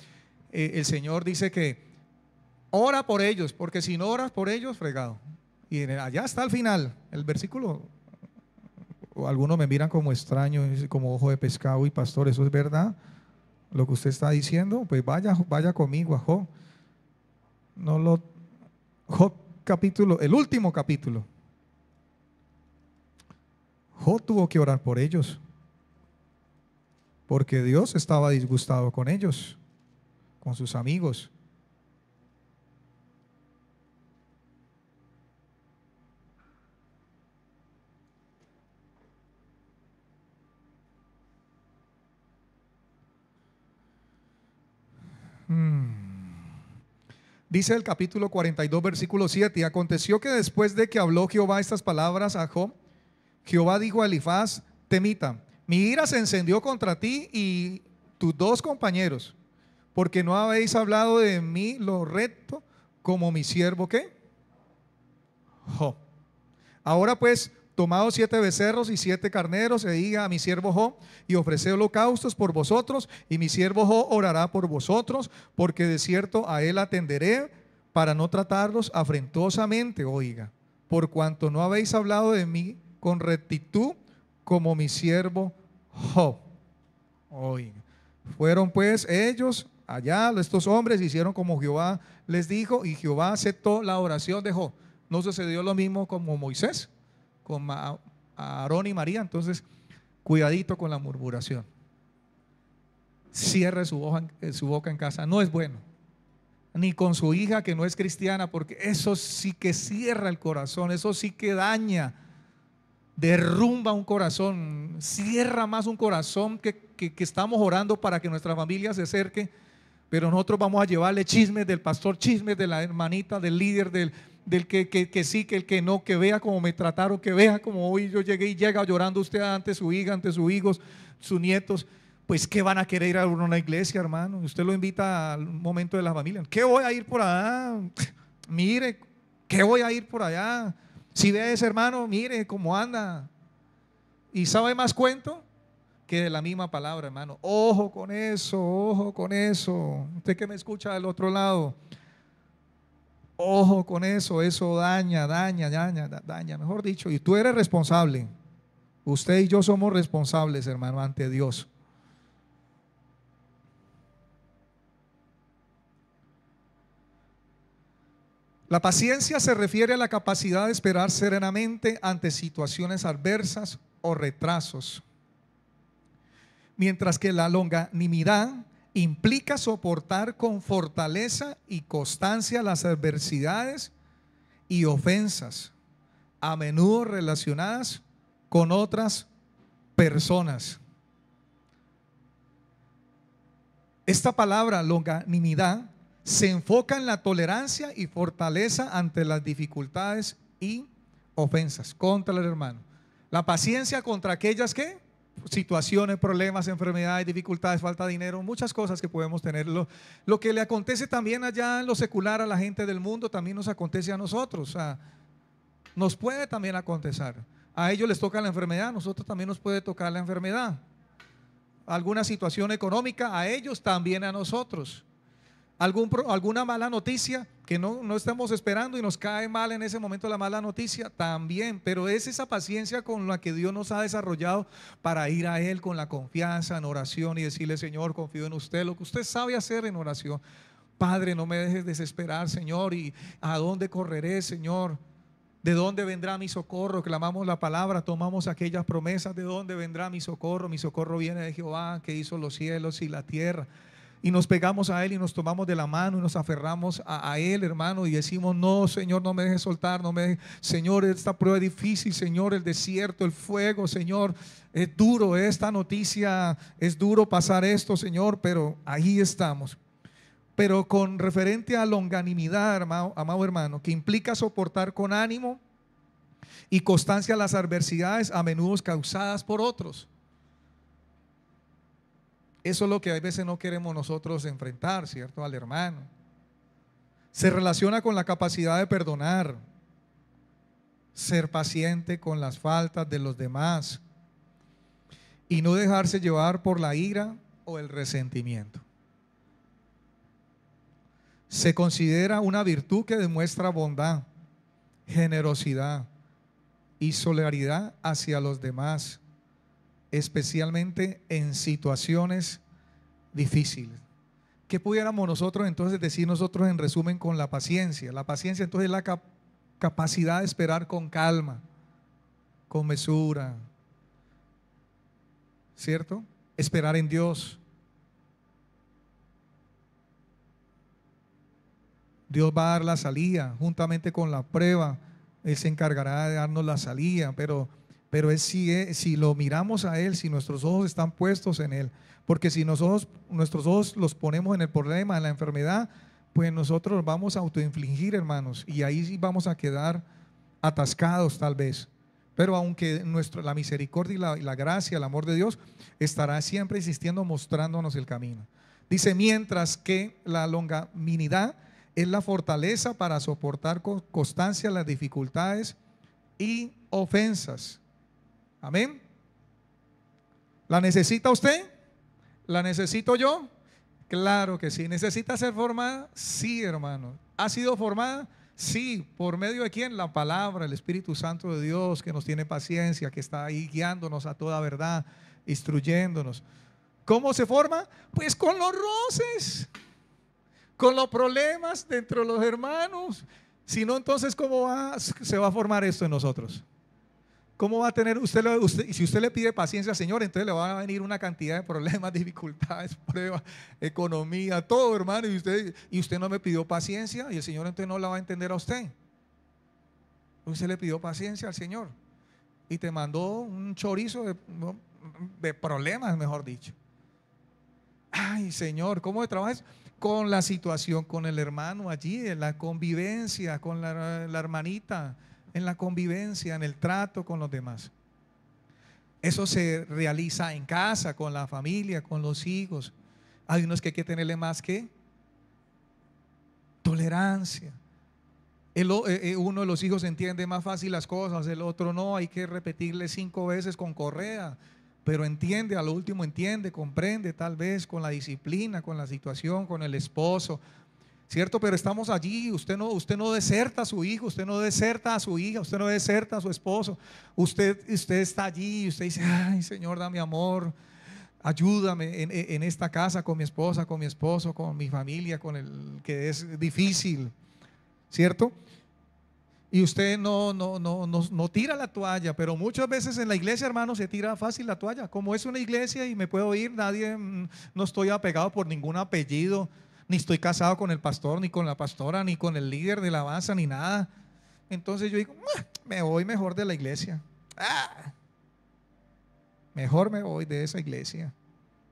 el Señor dice que ora por ellos, porque si no oras por ellos, fregado. Y allá está al final el versículo. O algunos me miran como extraño, como ojo de pescado, y pastor, ¿eso es verdad lo que usted está diciendo? Pues vaya conmigo a Job. Job capítulo, el último capítulo. Job tuvo que orar por ellos, porque Dios estaba disgustado con ellos, con sus amigos. Dice el capítulo 42, versículo 7: y aconteció que después de que habló Jehová estas palabras a Job, Jehová dijo a Elifaz temita: mi ira se encendió contra ti y tus 2 compañeros, porque no habéis hablado de mí lo recto como mi siervo ¿qué? Job. Ahora pues, Tomaos 7 becerros y 7 carneros, e diga a mi siervo Jo, y ofreced holocaustos por vosotros, y mi siervo Jo orará por vosotros, porque de cierto a él atenderé, para no tratarlos afrentosamente, oiga, por cuanto no habéis hablado de mí con rectitud, como mi siervo Job. Oiga, fueron pues ellos allá, estos hombres hicieron como Jehová les dijo, y Jehová aceptó la oración de Job. No sucedió lo mismo como Moisés, con Aarón y María. Entonces, cuidadito con la murmuración. Cierre su boca en casa, no es bueno. Ni con su hija que no es cristiana, porque eso sí que cierra el corazón, eso sí que daña, derrumba un corazón, cierra más un corazón que estamos orando para que nuestra familia se acerque, pero nosotros vamos a llevarle chismes del pastor, chismes de la hermanita, del líder, del que sí, que el que no, que vea cómo me trataron, que vea cómo hoy yo llegué, y llega llorando usted ante su hija, ante sus hijos, sus nietos. Pues ¿qué van a querer ir a una iglesia, hermano? Usted lo invita al momento de la familia. ¿Qué voy a ir por allá? Mire, ¿qué voy a ir por allá? Si ve a ese hermano, mire cómo anda. ¿Y sabe más cuento que de la misma palabra, hermano? Ojo con eso, ojo con eso. Usted que me escucha del otro lado, ojo con eso, eso daña. Mejor dicho, y tú eres responsable. Usted y yo somos responsables, hermano, ante Dios. La paciencia se refiere a la capacidad de esperar serenamente ante situaciones adversas o retrasos, mientras que la longanimidad implica soportar con fortaleza y constancia las adversidades y ofensas, a menudo relacionadas con otras personas. Esta palabra longanimidad se enfoca en la tolerancia y fortaleza ante las dificultades y ofensas contra el hermano. La paciencia contra aquellas que situaciones, problemas, enfermedades, dificultades, falta de dinero, muchas cosas que podemos tener. Lo que le acontece también allá en lo secular a la gente del mundo también nos acontece a nosotros. O sea, nos puede también acontecer. A ellos les toca la enfermedad, a nosotros también nos puede tocar la enfermedad. Alguna situación económica, a ellos también a nosotros. Alguna mala noticia que no estamos esperando y nos cae mal en ese momento la mala noticia también, pero es esa paciencia con la que Dios nos ha desarrollado para ir a Él con la confianza en oración y decirle: Señor, confío en usted, lo que usted sabe hacer en oración. Padre, no me dejes desesperar, Señor, y ¿a dónde correré, Señor? ¿De dónde vendrá mi socorro? Clamamos la palabra, tomamos aquellas promesas. ¿De dónde vendrá mi socorro? Mi socorro viene de Jehová, que hizo los cielos y la tierra. Y nos pegamos a Él y nos tomamos de la mano y nos aferramos a Él, hermano, y decimos: no, Señor, no me dejes soltar, no me dejes. Señor, esta prueba es difícil, Señor, el desierto, el fuego, Señor, es duro esta noticia, es duro pasar esto, Señor, pero ahí estamos. Pero con referente a longanimidad, amado hermano, que implica soportar con ánimo y constancia las adversidades a menudo causadas por otros. Eso es lo que a veces no queremos nosotros enfrentar, ¿cierto? Al hermano. Se relaciona con la capacidad de perdonar, ser paciente con las faltas de los demás y no dejarse llevar por la ira o el resentimiento. Se considera una virtud que demuestra bondad, generosidad y solidaridad hacia los demás, especialmente en situaciones difíciles. ¿Qué pudiéramos nosotros entonces decir nosotros en resumen con la paciencia? La paciencia entonces es la capacidad de esperar con calma, con mesura, ¿cierto? Esperar en Dios. Dios va a dar la salida, juntamente con la prueba, Él se encargará de darnos la salida, pero es si lo miramos a Él, si nuestros ojos están puestos en Él, porque si nuestros ojos los ponemos en el problema, en la enfermedad, pues nosotros vamos a autoinfligir, hermanos, y ahí sí vamos a quedar atascados tal vez. Pero aunque la misericordia y la gracia, el amor de Dios estará siempre existiendo, mostrándonos el camino. Dice: mientras que la longanimidad es la fortaleza para soportar con constancia las dificultades y ofensas. Amén. ¿La necesita usted? ¿La necesito yo? Claro que sí. ¿Necesita ser formada? Sí, hermano. ¿Ha sido formada? Sí. ¿Por medio de quién? La palabra, el Espíritu Santo de Dios, que nos tiene paciencia, que está ahí guiándonos a toda verdad, instruyéndonos. ¿Cómo se forma? Pues con los roces, con los problemas dentro de los hermanos. Si no, entonces ¿cómo se va a formar esto en nosotros? ¿Cómo va a tener si usted le pide paciencia al Señor, entonces le va a venir una cantidad de problemas, dificultades, pruebas, economía, todo, hermano, y usted no me pidió paciencia, y el Señor entonces no la va a entender a usted. Usted le pidió paciencia al Señor y te mandó un chorizo de problemas, mejor dicho. Ay, Señor, ¿cómo trabajas? Con la situación, con el hermano allí, en la convivencia, con la hermanita, en la convivencia, en el trato con los demás. Eso se realiza en casa, con la familia, con los hijos. Hay unos que hay que tenerle más que tolerancia. Uno de los hijos entiende más fácil las cosas, el otro no, hay que repetirle 5 veces con correa, pero entiende, a lo último entiende, comprende, tal vez con la disciplina, con la situación, con el esposo, ¿cierto? Pero estamos allí, usted no deserta a su hijo, usted no deserta a su hija, usted no deserta a su esposo, usted está allí, usted dice, ay, Señor, dame amor, ayúdame en esta casa con mi esposa, con mi esposo, con mi familia, con el que es difícil, ¿cierto? Y usted no tira la toalla, pero muchas veces en la iglesia, hermano, se tira fácil la toalla. Como es una iglesia y me puedo ir, no estoy apegado por ningún apellido, ni estoy casado con el pastor, ni con la pastora, ni con el líder de la alabanza, ni nada. Entonces yo digo, me voy mejor de la iglesia. Mejor me voy de esa iglesia.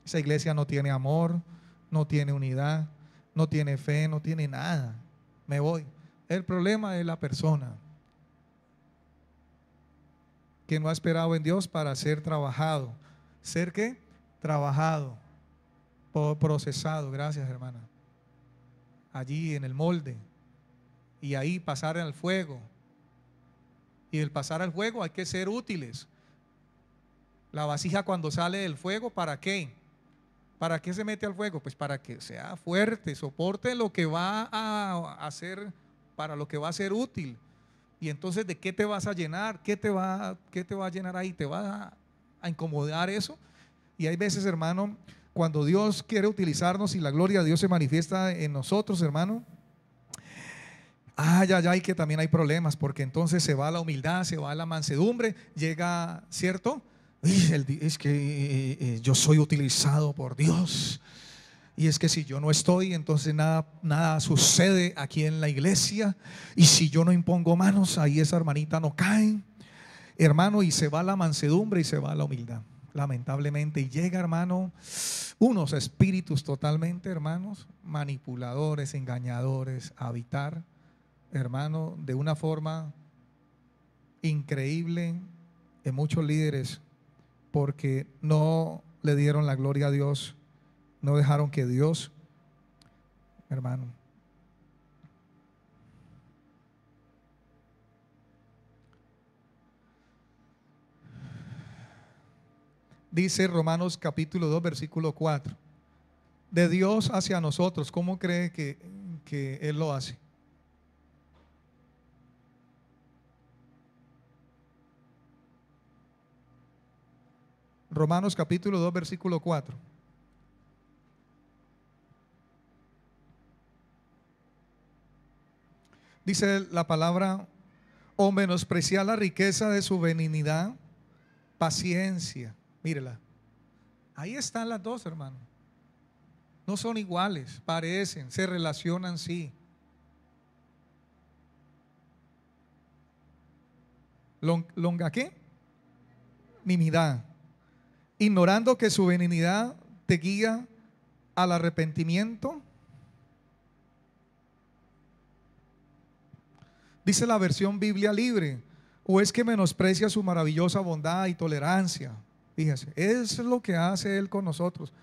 Esa iglesia no tiene amor, no tiene unidad, no tiene fe, no tiene nada. Me voy. El problema es la persona que no ha esperado en Dios para ser trabajado. ¿Ser qué? Trabajado, procesado. Gracias, hermana. Allí en el molde. Y ahí pasar al fuego. Y el pasar al fuego hay que ser útiles. La vasija cuando sale del fuego, ¿para qué? ¿Para qué se mete al fuego? Pues para que sea fuerte, soporte lo que va a hacer, para lo que va a ser útil. Y entonces, ¿de qué te vas a llenar? ¿Qué te va a llenar ahí? ¿Te va a incomodar eso? Y hay veces, hermano, cuando Dios quiere utilizarnos y la gloria de Dios se manifiesta en nosotros, hermano, que también hay problemas, porque entonces se va la humildad, se va la mansedumbre, llega, ¿cierto? Es que yo soy utilizado por Dios. Y es que si yo no estoy, entonces nada sucede aquí en la iglesia. Y si yo no impongo manos, ahí esa hermanita no cae, hermano, y se va la mansedumbre y se va la humildad, lamentablemente. Y llega, hermano, unos espíritus totalmente, hermanos, manipuladores, engañadores, a habitar, hermano, de una forma increíble en muchos líderes, porque no le dieron la gloria a Dios. No dejaron que Dios, hermano, dice Romanos capítulo 2 versículo 4, de Dios hacia nosotros. ¿Cómo cree que Él lo hace? Romanos capítulo 2 versículo 4. Dice la palabra, o menospreciar la riqueza de su benignidad, paciencia. Mírela. Ahí están las dos, hermano. No son iguales, parecen, se relacionan, sí. ¿Longa qué? Nimidad. Ignorando que su benignidad te guía al arrepentimiento. Dice la versión Biblia Libre, o es que menosprecia su maravillosa bondad y tolerancia. Fíjese, eso es lo que hace Él con nosotros,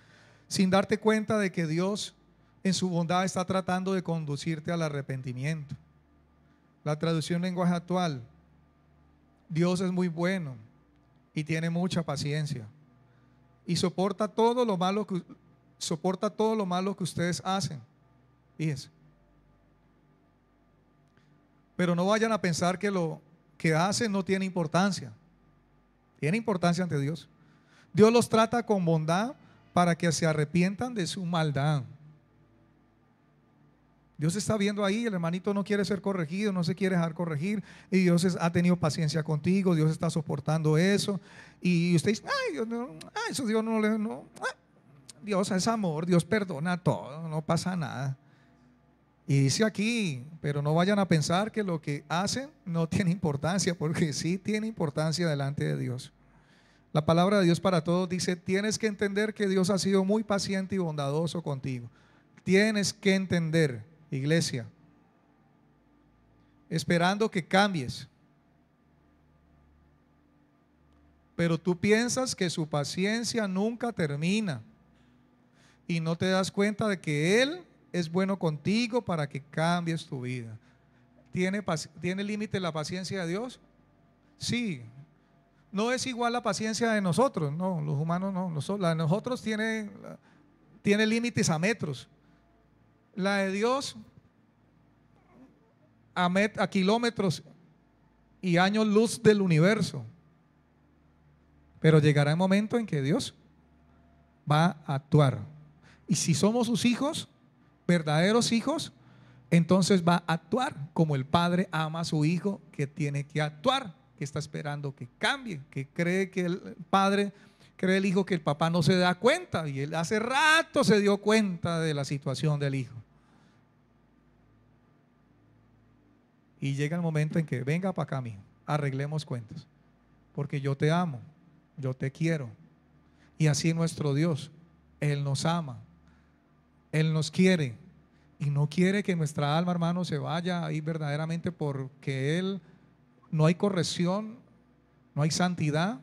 sin darte cuenta de que Dios en su bondad está tratando de conducirte al arrepentimiento. La traducción lenguaje actual, Dios es muy bueno y tiene mucha paciencia y soporta todo lo malo que ustedes hacen. Fíjense. Pero no vayan a pensar que lo que hacen no tiene importancia. Tiene importancia ante Dios. Dios los trata con bondad para que se arrepientan de su maldad. Dios está viendo ahí, el hermanito no quiere ser corregido, no se quiere dejar corregir, y Dios ha tenido paciencia contigo, Dios está soportando eso, y usted dice, ay, Dios, no, eso Dios no le, no, Dios es amor, Dios perdona todo, no pasa nada. Y dice aquí, pero no vayan a pensar que lo que hacen no tiene importancia, porque sí tiene importancia delante de Dios. La palabra de Dios para todos dice, tienes que entender que Dios ha sido muy paciente y bondadoso contigo. Tienes que entender, iglesia, esperando que cambies. Pero tú piensas que su paciencia nunca termina y no te das cuenta de que Él es bueno contigo para que cambies tu vida. ¿Tiene límite la paciencia de Dios? Sí. No es igual la paciencia de nosotros, no, los humanos no, la de nosotros tiene límites a metros. La de Dios a kilómetros y años luz del universo. Pero llegará el momento en que Dios va a actuar. Y si somos sus hijos, verdaderos hijos, entonces va a actuar como el padre ama a su hijo, que tiene que actuar, que está esperando que cambie, que cree que el padre, cree el hijo que el papá no se da cuenta, y él hace rato se dio cuenta de la situación del hijo. Y llega el momento en que venga para acá, mijo, arreglemos cuentas, porque yo te amo, yo te quiero. Y así nuestro Dios, Él nos ama, Él nos quiere, y no quiere que nuestra alma, hermano, se vaya ahí verdaderamente porque Él, no hay corrección, no hay santidad.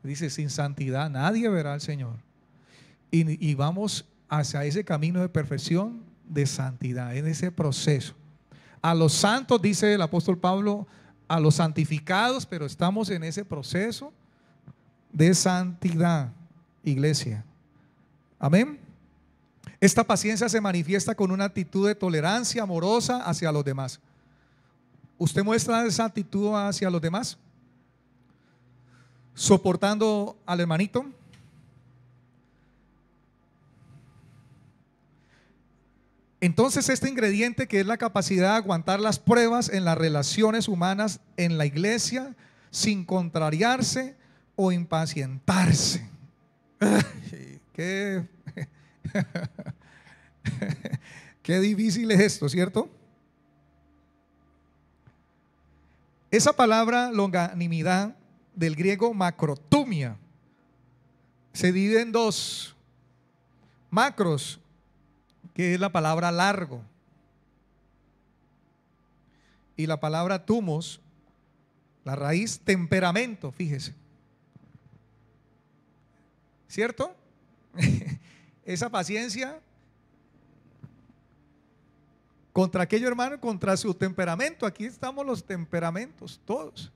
Dice, sin santidad nadie verá al Señor. Y vamos hacia ese camino de perfección, de santidad, en ese proceso. A los santos, dice el apóstol Pablo, a los santificados, pero estamos en ese proceso de santidad, iglesia. Amén. Esta paciencia se manifiesta con una actitud de tolerancia amorosa hacia los demás. ¿Usted muestra esa actitud hacia los demás? Soportando al hermanito. Entonces este ingrediente, que es la capacidad de aguantar las pruebas en las relaciones humanas en la iglesia sin contrariarse o impacientarse. Qué difícil es esto, ¿cierto? Esa palabra longanimidad, del griego macrotumia, se divide en dos. Macros, que es la palabra largo, y la palabra tumos, la raíz temperamento, fíjese. ¿Cierto? Esa paciencia contra aquello, hermano, contra su temperamento. Aquí estamos los temperamentos, todos.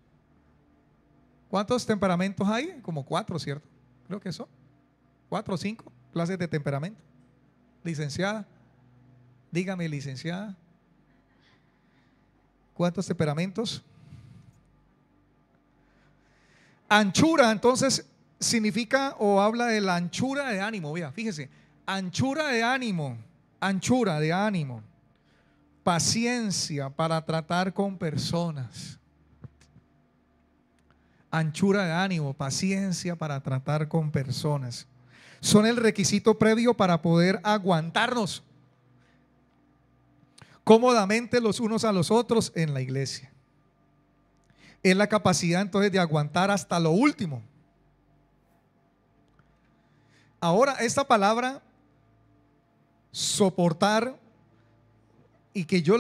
¿Cuántos temperamentos hay? Como 4, ¿cierto? Creo que son 4 o 5 clases de temperamento. Licenciada, dígame, licenciada, ¿cuántos temperamentos? Anchura, entonces, significa o habla de la anchura de ánimo. Vea, fíjese, anchura de ánimo, paciencia para tratar con personas. Anchura de ánimo, paciencia para tratar con personas. Son el requisito previo para poder aguantarnos cómodamente los unos a los otros en la iglesia. Es la capacidad entonces de aguantar hasta lo último. Ahora, esta palabra soportar, y que yo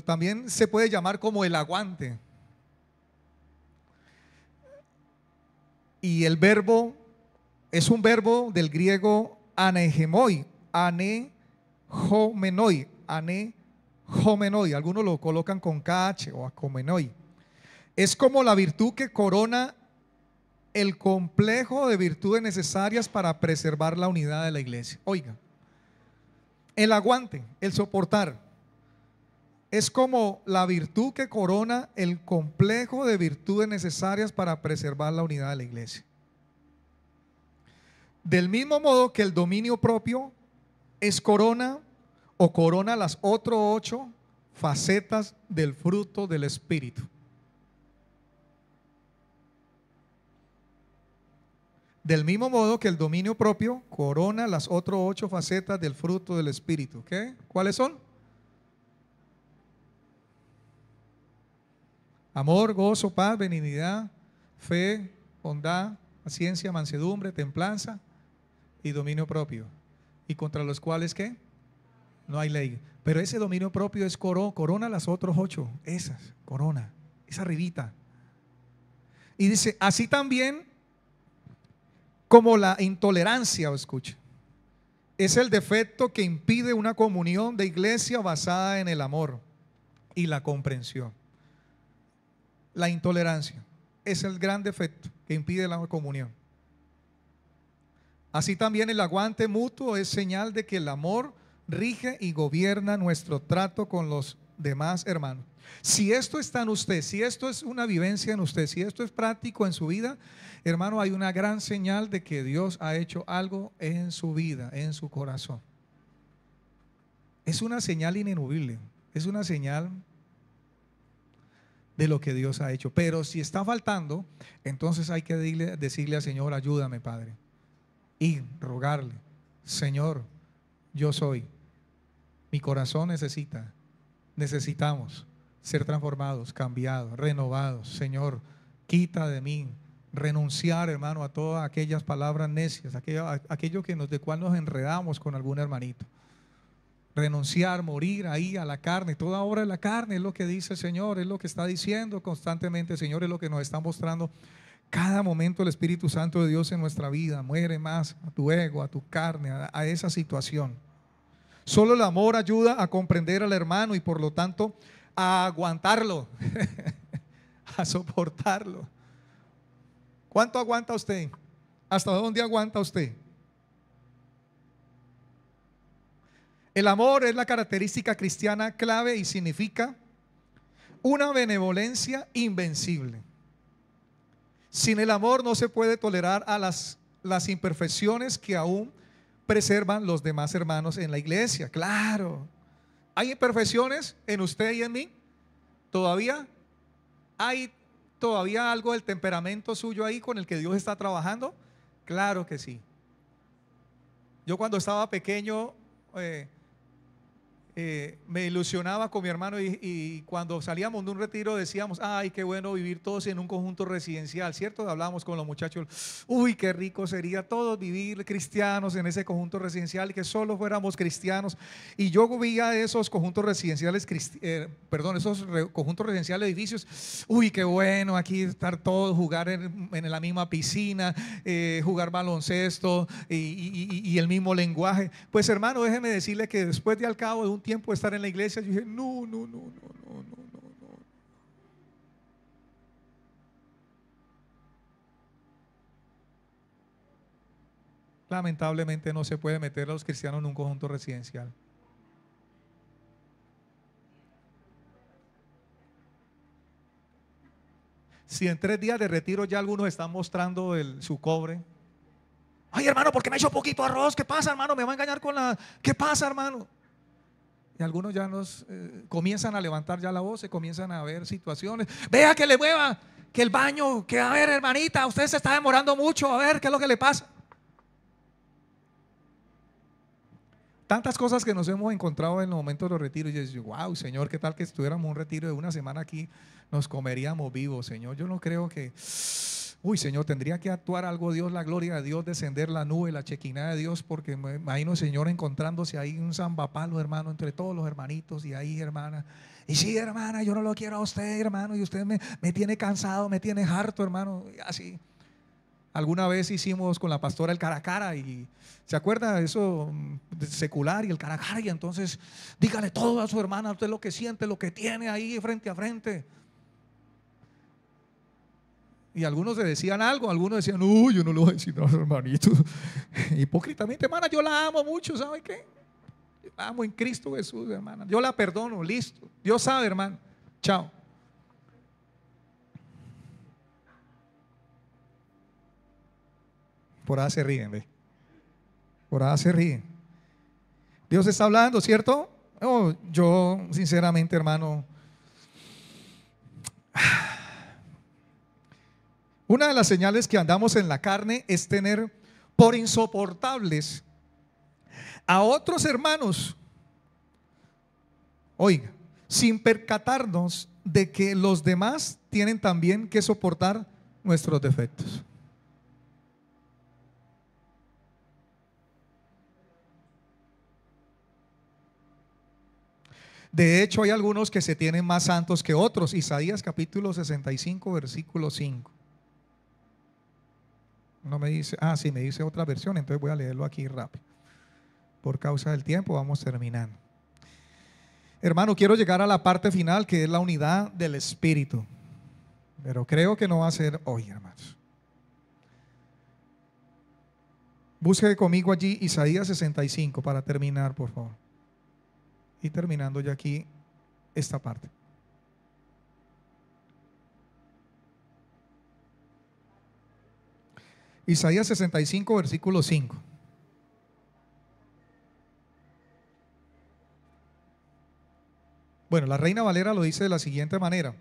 también se puede llamar como el aguante. Y el verbo es un verbo del griego anegemoi, anejomenoi. Algunos lo colocan con KH o acomenoi. Es como la virtud que corona el complejo de virtudes necesarias para preservar la unidad de la iglesia. Oiga, el aguante, el soportar, es como la virtud que corona el complejo de virtudes necesarias para preservar la unidad de la iglesia. Del mismo modo que el dominio propio es corona o corona las otras 8 facetas del fruto del Espíritu. Del mismo modo que el dominio propio corona las otras 8 facetas del fruto del Espíritu. ¿Qué? ¿Cuáles son? Amor, gozo, paz, benignidad, fe, bondad, paciencia, mansedumbre, templanza y dominio propio. Y contra los cuales, ¿qué? No hay ley. Pero ese dominio propio es corona las otras 8. Esas, corona, esa arribita. Y dice, así también como la intolerancia, escuche, es el defecto que impide una comunión de iglesia basada en el amor y la comprensión. La intolerancia es el gran defecto que impide la comunión. Así también el aguante mutuo es señal de que el amor rige y gobierna nuestro trato con los demás hermanos. Si esto está en usted, si esto es una vivencia en usted, si esto es práctico en su vida, hermano, hay una gran señal de que Dios ha hecho algo en su vida, en su corazón. Es una señal ineludible, es una señal de lo que Dios ha hecho. Pero si está faltando, entonces hay que decirle al Señor, ayúdame, Padre, y rogarle, Señor, yo soy, mi corazón necesitamos ser transformados, cambiados, renovados. Señor, quita de mí, renunciar, hermano, a todas aquellas palabras necias, aquello de cual nos enredamos con algún hermanito. Renunciar, morir ahí a la carne, toda obra de la carne, es lo que dice el Señor, es lo que está diciendo constantemente el Señor, es lo que nos está mostrando cada momento el Espíritu Santo de Dios en nuestra vida. Muere más a tu ego, a tu carne, a esa situación. Solo el amor ayuda a comprender al hermano y por lo tanto a aguantarlo, a soportarlo. ¿Cuánto aguanta usted? ¿Hasta dónde aguanta usted? El amor es la característica cristiana clave y significa una benevolencia invencible. Sin el amor no se puede tolerar a las imperfecciones que aún preservan los demás hermanos en la iglesia. Claro, hay imperfecciones en usted y en mí. Todavía hay algo del temperamento suyo ahí con el que Dios está trabajando. Claro que sí. Yo cuando estaba pequeño me ilusionaba con mi hermano y cuando salíamos de un retiro decíamos, ay, qué bueno vivir todos en un conjunto residencial, ¿cierto? Hablábamos con los muchachos, uy, qué rico sería todos vivir cristianos en ese conjunto residencial y que solo fuéramos cristianos. Y yo veía esos conjuntos residenciales, conjuntos residenciales edificios, uy, qué bueno aquí estar todos, jugar en la misma piscina, jugar baloncesto y el mismo lenguaje. Pues hermano, déjeme decirle que después de al cabo de un tiempo de estar en la iglesia, yo dije, no. Lamentablemente no se puede meter a los cristianos en un conjunto residencial. Si en 3 días de retiro ya algunos están mostrando su cobre. Ay, hermano, ¿por qué me he hecho poquito arroz? ¿Qué pasa, hermano? ¿Me va a engañar con la...? ¿Qué pasa, hermano? Y algunos ya comienzan a levantar ya la voz, se comienzan a ver situaciones. Vea que le mueva, que el baño, que a ver, hermanita, usted se está demorando mucho, a ver qué es lo que le pasa. Tantas cosas que nos hemos encontrado en los momentos de los retiros. Y yo digo, wow, Señor, qué tal que estuviéramos en un retiro de una semana aquí, nos comeríamos vivos, Señor. Yo no creo que, uy, Señor, tendría que actuar algo Dios, la gloria de Dios, descender la nube, la chequinada de Dios, porque me imagino, Señor, encontrándose ahí un zambapalo, hermano, entre todos los hermanitos y ahí, hermana. Y sí, hermana, yo no lo quiero a usted, hermano, y usted me tiene cansado, me tiene harto, hermano, y así. Alguna vez hicimos con la pastora el cara a cara y ¿se acuerda de eso secular y el cara a cara? Y entonces dígale todo a su hermana, usted lo que siente, lo que tiene ahí frente a frente. Y algunos le decían algo, algunos decían, uy, yo no le voy a decir nada, hermanito. Hipócritamente, hermana, yo la amo mucho, ¿sabe qué? Yo la amo en Cristo Jesús, hermana. Yo la perdono, listo. Dios sabe, hermano. Chao. Por ahí se ríen, ve. Por ahí se ríen. Dios está hablando, ¿cierto? Oh, yo, sinceramente, hermano, una de las señales que andamos en la carne es tener por insoportables a otros hermanos, oiga, sin percatarnos de que los demás tienen también que soportar nuestros defectos. De hecho, hay algunos que se tienen más santos que otros. Isaías capítulo 65, versículo 5. No me dice, sí, me dice otra versión, entonces voy a leerlo aquí rápido. Por causa del tiempo vamos terminando. Hermano, quiero llegar a la parte final, que es la unidad del Espíritu. Pero creo que no va a ser hoy, hermanos. Busque conmigo allí Isaías 65 para terminar, por favor. Y terminando ya aquí esta parte. Isaías 65, versículo 5. Bueno, la Reina Valera lo dice de la siguiente manera.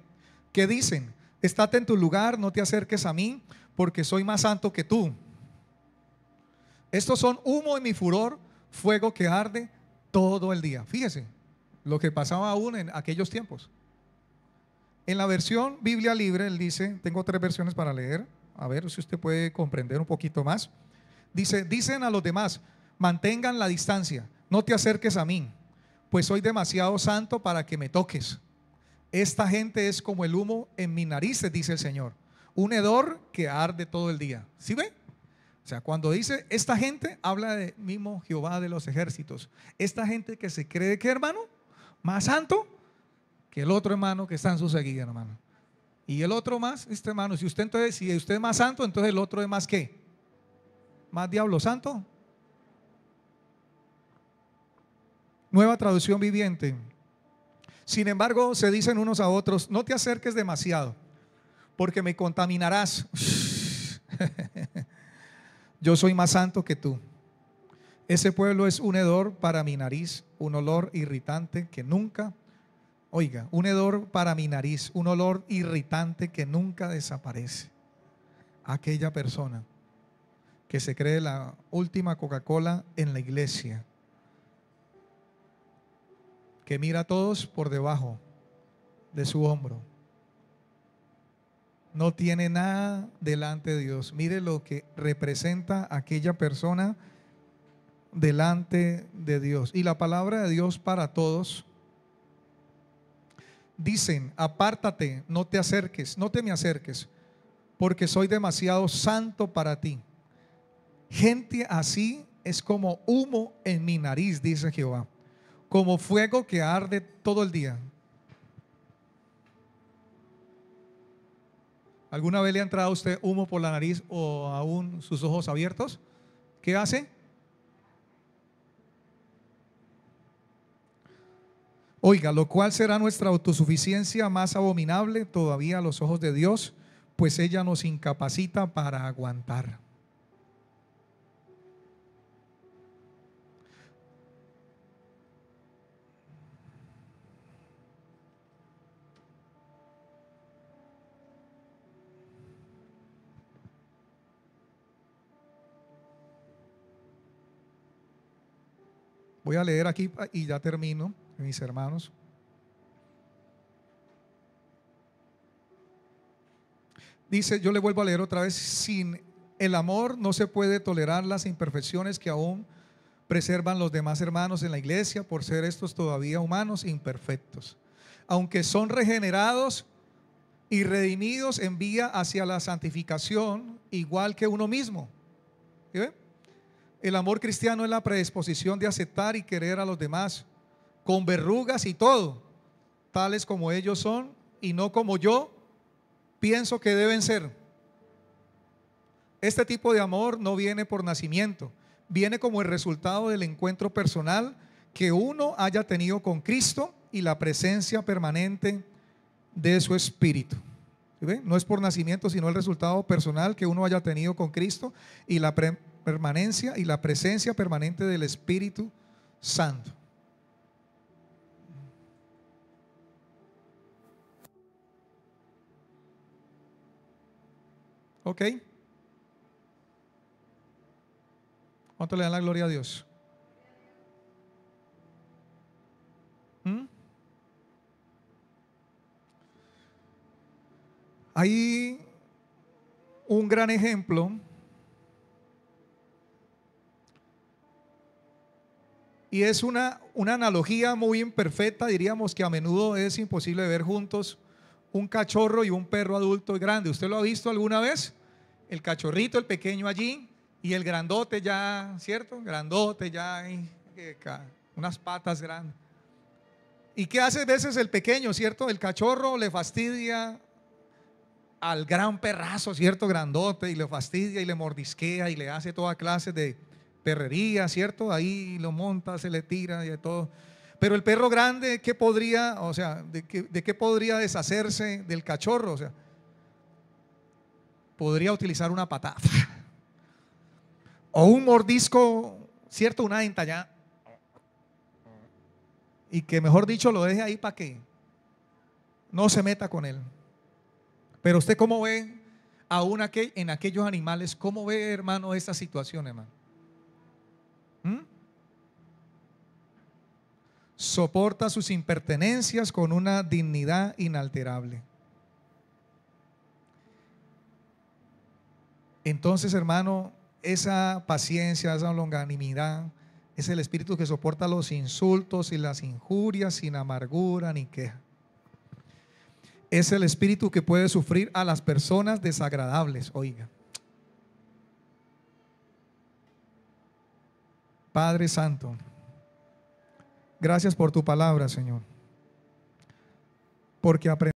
¿Qué dicen? Estate en tu lugar, no te acerques a mí, porque soy más santo que tú. Estos son humo en mi furor, fuego que arde todo el día. Fíjese lo que pasaba aún en aquellos tiempos. En la versión Biblia Libre, él dice, tengo 3 versiones para leer, a ver si usted puede comprender un poquito más. Dice, dicen a los demás, mantengan la distancia, no te acerques a mí, pues soy demasiado santo para que me toques. Esta gente es como el humo en mis narices, dice el Señor, un hedor que arde todo el día. ¿Sí ve? O sea, cuando dice esta gente, habla de mismo Jehová de los ejércitos. Esta gente que se cree que, hermano, más santo que el otro hermano que está en su seguida, hermano. Y el otro más, este hermano, si usted es más santo, entonces el otro es más ¿qué? Más diablo santo. Nueva traducción viviente. Sin embargo, se dicen unos a otros, no te acerques demasiado, porque me contaminarás. Yo soy más santo que tú. Ese pueblo es un hedor para mi nariz, un olor irritante que nunca, oiga, un hedor para mi nariz, un olor irritante que nunca desaparece. Aquella persona que se cree la última Coca-Cola en la iglesia, que mira a todos por debajo de su hombro, no tiene nada delante de Dios. Mire lo que representa aquella persona delante de Dios. Y la palabra de Dios para todos dicen, apártate, no te acerques, no te me acerques, porque soy demasiado santo para ti. Gente así es como humo en mi nariz, dice Jehová, como fuego que arde todo el día. ¿Alguna vez le ha entrado a usted humo por la nariz o aún sus ojos abiertos? ¿Qué hace? Oiga, lo cual será nuestra autosuficiencia más abominable todavía a los ojos de Dios, pues ella nos incapacita para aguantar. Voy a leer aquí y ya termino, mis hermanos. Dice, yo le vuelvo a leer otra vez, sin el amor no se puede tolerar las imperfecciones que aún preservan los demás hermanos en la iglesia, por ser estos todavía humanos imperfectos. Aunque son regenerados y redimidos en vía hacia la santificación, igual que uno mismo. ¿Sí ve? El amor cristiano es la predisposición de aceptar y querer a los demás, con verrugas y todo, tales como ellos son y no como yo pienso que deben ser. Este tipo de amor no viene por nacimiento, viene como el resultado del encuentro personal que uno haya tenido con Cristo y la presencia permanente de su Espíritu. ¿Sí ve? No es por nacimiento, sino el resultado personal que uno haya tenido con Cristo y la permanencia y la presencia permanente del Espíritu Santo. ¿Ok? ¿Cuánto le dan la gloria a Dios? ¿Mm? Hay un gran ejemplo y es una analogía muy imperfecta, diríamos que a menudo es imposible ver juntos un cachorro y un perro adulto y grande. ¿Usted lo ha visto alguna vez? El cachorrito, el pequeño allí y el grandote ya, ¿cierto? Grandote ya, unas patas grandes. ¿Y qué hace a veces el pequeño, cierto? El cachorro le fastidia al gran perrazo, cierto, grandote, y le fastidia y le mordisquea y le hace toda clase de perrería, cierto, ahí lo monta, se le tira y de todo. Pero el perro grande, ¿qué podría, o sea, de qué podría deshacerse del cachorro? O sea, podría utilizar una patada o un mordisco, cierto, una dentallada, y que mejor dicho lo deje ahí para que no se meta con él. Pero usted, ¿cómo ve aún en aquellos animales? ¿Cómo ve, hermano, esta situación, hermano? Soporta sus impertenencias con una dignidad inalterable. Entonces, hermano, esa paciencia, esa longanimidad, es el espíritu que soporta los insultos y las injurias sin amargura ni queja. Es el espíritu que puede sufrir a las personas desagradables. Oiga, Padre Santo, gracias por tu palabra, Señor, porque aprendemos